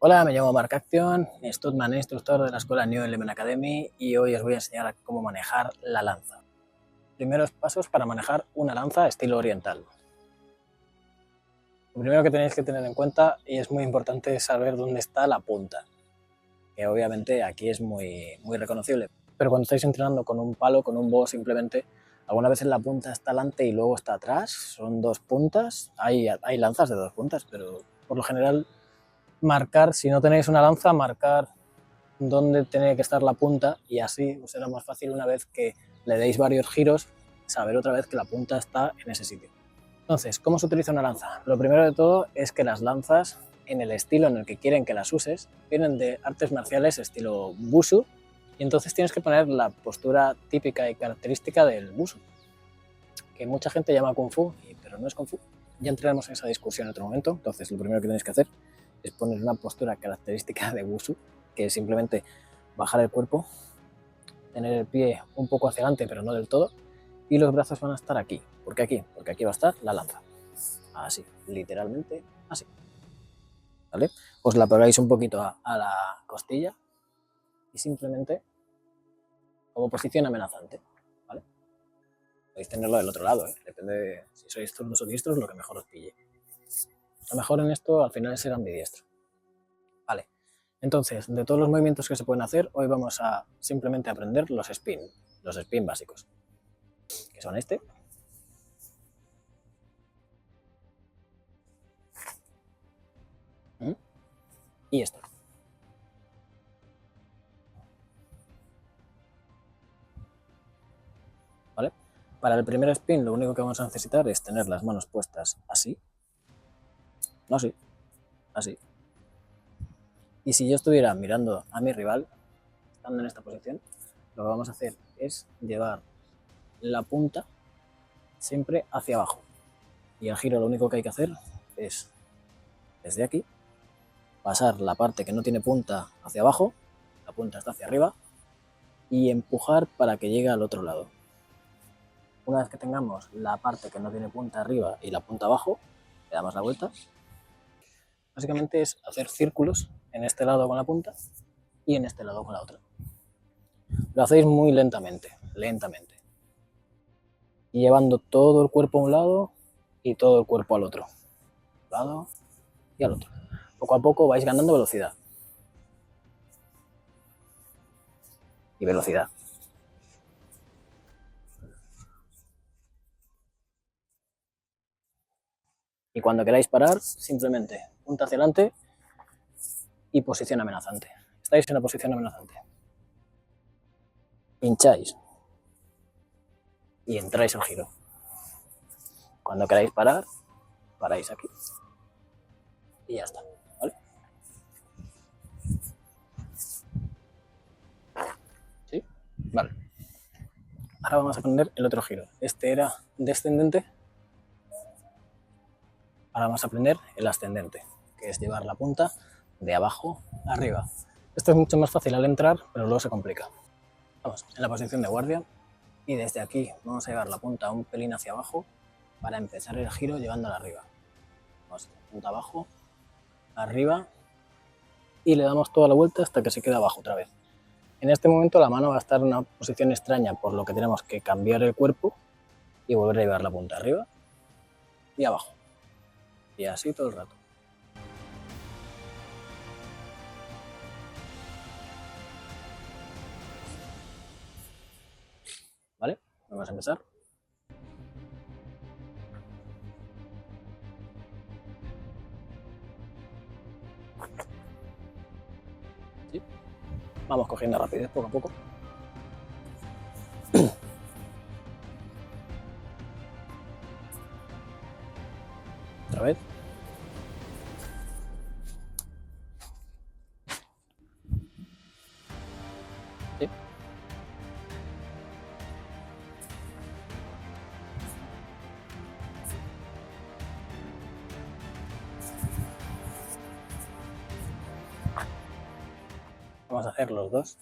Hola, me llamo Marc Action, Studman, instructor de la escuela New Element Academy, y hoy os voy a enseñar cómo manejar la lanza. Primeros pasos para manejar una lanza estilo oriental. Lo primero que tenéis que tener en cuenta, y es muy importante, es saber dónde está la punta, que obviamente aquí es muy reconocible, pero cuando estáis entrenando con un palo, con un bow simplemente, algunas veces la punta está delante y luego está atrás, son dos puntas, hay lanzas de dos puntas, pero por lo general marcar, si no tenéis una lanza, marcar dónde tiene que estar la punta, y así os será más fácil una vez que le deis varios giros saber otra vez que la punta está en ese sitio. Entonces, ¿cómo se utiliza una lanza? Lo primero de todo es que las lanzas, en el estilo en el que quieren que las uses, vienen de artes marciales estilo Wushu, y entonces tienes que poner la postura típica y característica del Wushu, que mucha gente llama Kung Fu, pero no es Kung Fu. Ya entraremos en esa discusión en otro momento. Entonces, lo primero que tenéis que hacer es poner una postura característica de Wushu, que es simplemente bajar el cuerpo, tener el pie un poco hacia adelante, pero no del todo, y los brazos van a estar aquí. ¿Por qué aquí? Porque aquí va a estar la lanza. Así, literalmente así. ¿Vale? Os la pegáis un poquito a la costilla y simplemente como posición amenazante. ¿Vale? Podéis tenerlo del otro lado, ¿eh? Depende de si sois zurdos o diestros, lo que mejor os pille. Lo mejor en esto al final es ser ambidiestro. Vale. Entonces, de todos los movimientos que se pueden hacer, hoy vamos a simplemente aprender los spin básicos, que son este, y este. ¿Vale? Para el primer spin lo único que vamos a necesitar es tener las manos puestas así, no así, así. Y si yo estuviera mirando a mi rival, estando en esta posición, lo que vamos a hacer es llevar la punta siempre hacia abajo. Y el giro lo único que hay que hacer es, desde aquí, pasar la parte que no tiene punta hacia abajo, la punta está hacia arriba, y empujar para que llegue al otro lado. Una vez que tengamos la parte que no tiene punta arriba y la punta abajo, le damos la vuelta. Básicamente es hacer círculos en este lado con la punta y en este lado con la otra. Lo hacéis muy lentamente, y llevando todo el cuerpo a un lado y todo el cuerpo al otro. Un lado y al otro. Poco a poco vais ganando velocidad. Y velocidad. Y cuando queráis parar, simplemente punta hacia adelante y posición amenazante. Estáis en la posición amenazante. Pincháis y entráis al giro. Cuando queráis parar, paráis aquí y ya está. ¿Vale? ¿Sí? Vale. Ahora vamos a aprender el otro giro. Este era descendente. Ahora vamos a aprender el ascendente, que es llevar la punta de abajo a arriba. Esto es mucho más fácil al entrar, pero luego se complica. Vamos, en la posición de guardia, y desde aquí vamos a llevar la punta un pelín hacia abajo para empezar el giro llevándola arriba. Vamos, punta abajo, arriba, y le damos toda la vuelta hasta que se quede abajo otra vez. En este momento la mano va a estar en una posición extraña, por lo que tenemos que cambiar el cuerpo y volver a llevar la punta arriba y abajo. Y así todo el rato. ¿Vale? Vamos a empezar. ¿Sí? Vamos cogiendo rapidez poco a poco. Otra vez. ¿Sí? Vamos a hacer los dos.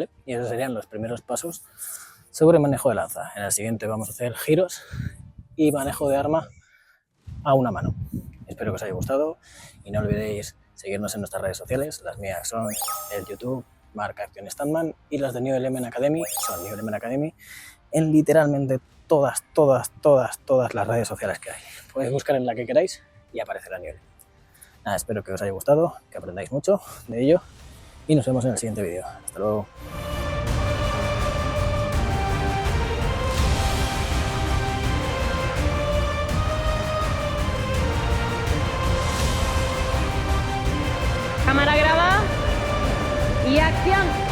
¿vale? Y esos serían los primeros pasos sobre manejo de lanza. En el siguiente vamos a hacer giros y manejo de arma a una mano. Espero que os haya gustado y no olvidéis seguirnos en nuestras redes sociales. Las mías son el YouTube, Mark Action Stuntman, y las de New Element Academy son New Element Academy en literalmente todas las redes sociales que hay. Podéis buscar en la que queráis y aparecerá New Element. Nada, espero que os haya gustado, que aprendáis mucho de ello y nos vemos en el siguiente vídeo. Hasta luego. Cámara graba y acción.